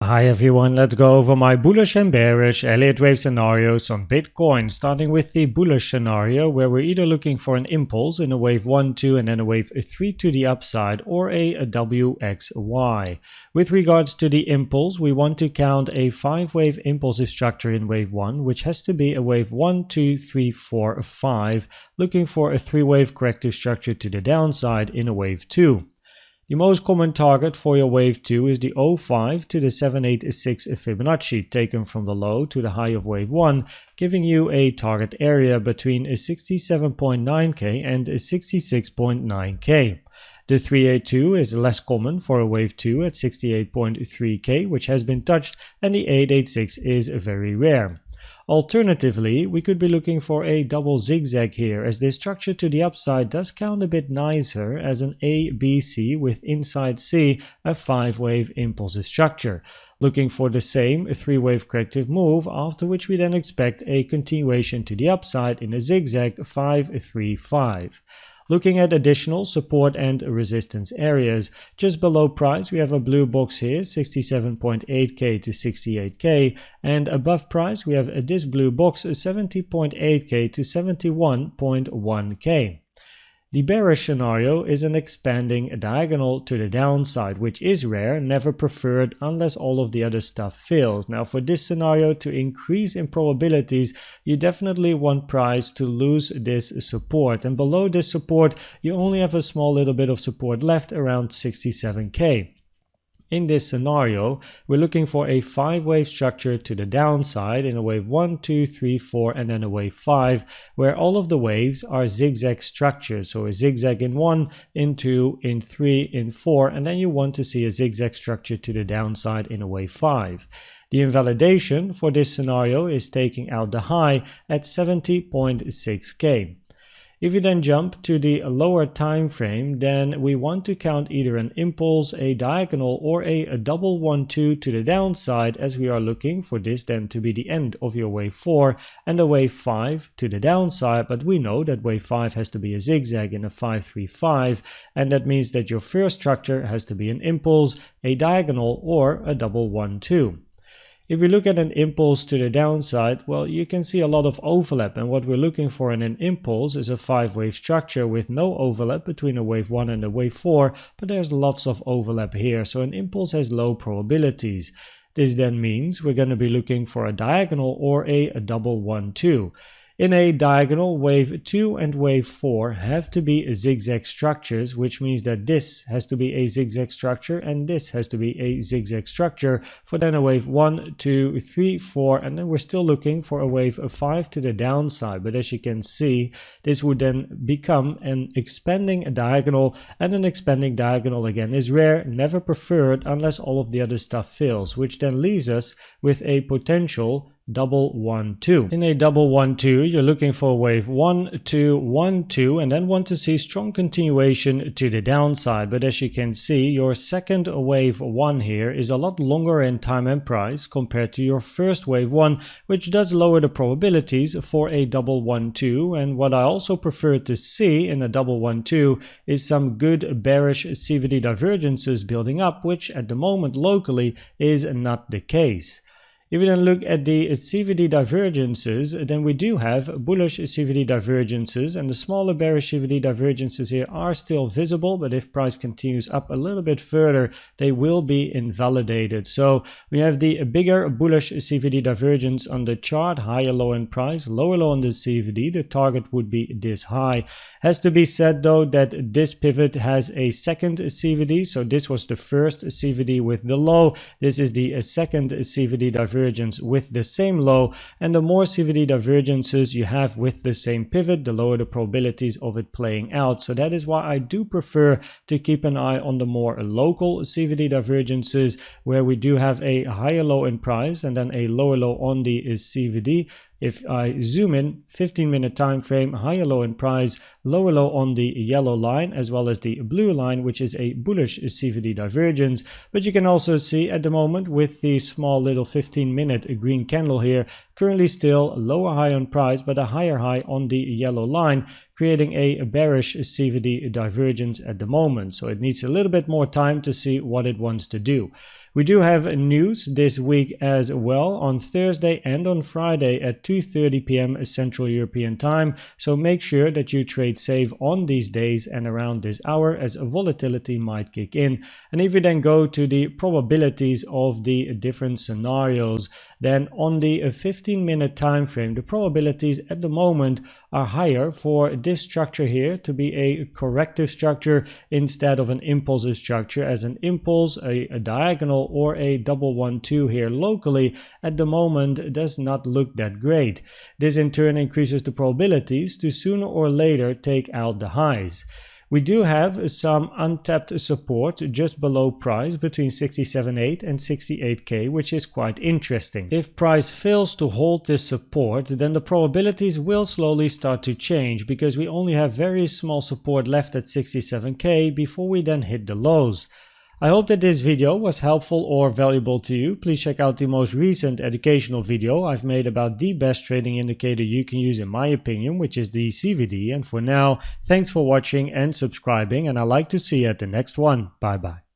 Hi everyone, let's go over my bullish and bearish Elliott wave scenarios on Bitcoin, starting with the bullish scenario where we're either looking for an impulse in a wave 1, 2 and then a wave 3 to the upside or a WXY. With regards to the impulse, we want to count a 5-wave impulsive structure in wave 1, which has to be a wave 1, 2, 3, 4, 5, looking for a 3-wave corrective structure to the downside in a wave 2. The most common target for your wave 2 is the 05 to the 786 Fibonacci, taken from the low to the high of wave 1, giving you a target area between 67.9k and 66.9k. The 382 is less common for a wave 2 at 68.3k, which has been touched, and the 886 is very rare. Alternatively, we could be looking for a double zigzag here, as this structure to the upside does count a bit nicer as an ABC with inside C a 5-wave impulsive structure. Looking for the same 3-wave corrective move, after which we then expect a continuation to the upside in a zigzag 535. Looking at additional support and resistance areas, just below price we have a blue box here, 67.8k to 68k, and above price we have this blue box, 70.8k to 71.1k. The bearish scenario is an expanding diagonal to the downside, which is rare, never preferred unless all of the other stuff fails. Now for this scenario to increase in probabilities, you definitely want price to lose this support, and below this support you only have a small little bit of support left around 67k. In this scenario, we're looking for a 5-wave structure to the downside in a wave 1, 2, 3, 4 and then a wave 5, where all of the waves are zigzag structures. So a zigzag in 1, in 2, in 3, in 4, and then you want to see a zigzag structure to the downside in a wave 5. The invalidation for this scenario is taking out the high at 70.6k. If you then jump to the lower time frame, then we want to count either an impulse, a diagonal or a double 1-2 to the downside, as we are looking for this then to be the end of your wave 4 and a wave 5 to the downside, but we know that wave 5 has to be a zigzag in a 535, and that means that your first structure has to be an impulse, a diagonal or a double 1-2. If we look at an impulse to the downside, well, you can see a lot of overlap, and what we're looking for in an impulse is a 5-wave structure with no overlap between a wave 1 and a wave 4, but there's lots of overlap here, so an impulse has low probabilities. This then means we're going to be looking for a diagonal or a double 1-2. In a diagonal, wave 2 and wave 4 have to be zigzag structures, which means that this has to be a zigzag structure and this has to be a zigzag structure for then a wave 1, 2, 3, 4, and then we're still looking for a wave 5 to the downside. But as you can see, this would then become an expanding diagonal, and an expanding diagonal again is rare, never preferred unless all of the other stuff fails, which then leaves us with a potential double 1-2. In a double 1-2, you're looking for wave 1, 2, 1, 2, and then want to see strong continuation to the downside. But as you can see, your second wave 1 here is a lot longer in time and price compared to your first wave 1, which does lower the probabilities for a double 1-2. And what I also prefer to see in a double 1-2 is some good bearish CVD divergences building up, which at the moment locally is not the case. If we then look at the CVD divergences, then we do have bullish CVD divergences, and the smaller bearish CVD divergences here are still visible, but if price continues up a little bit further, they will be invalidated. So we have the bigger bullish CVD divergence on the chart, higher low in price, lower low on the CVD. The target would be this high. Has to be said though that this pivot has a second CVD, so this was the first CVD with the low. This is the second CVD divergence with the same low, and the more CVD divergences you have with the same pivot, the lower the probabilities of it playing out. So that is why I do prefer to keep an eye on the more local CVD divergences, where we do have a higher low in price and then a lower low on the CVD. If I zoom in, 15-minute time frame, higher low in price, lower low on the yellow line as well as the blue line, which is a bullish CVD divergence. But you can also see at the moment with the small little 15-minute green candle here, currently still lower high on price but a higher high on the yellow line, creating a bearish CVD divergence at the moment. So it needs a little bit more time to see what it wants to do. We do have news this week as well on Thursday and on Friday at 2:30 p.m. Central European time. So make sure that you trade safe on these days and around this hour, as volatility might kick in. And if you then go to the probabilities of the different scenarios, then on the 15-minute time frame, the probabilities at the moment are higher for this structure here to be a corrective structure instead of an impulsive structure, as an impulse, a diagonal, or a double 1-2 here locally at the moment does not look that great. This in turn increases the probabilities to sooner or later take out the highs. We do have some untapped support just below price between 67.8 and 68k, which is quite interesting. If price fails to hold this support, then the probabilities will slowly start to change, because we only have very small support left at 67k before we then hit the lows. I hope that this video was helpful or valuable to you. Please check out the most recent educational video I've made about the best trading indicator you can use in my opinion, which is the CVD. And for now, thanks for watching and subscribing, and I'd like to see you at the next one. Bye bye.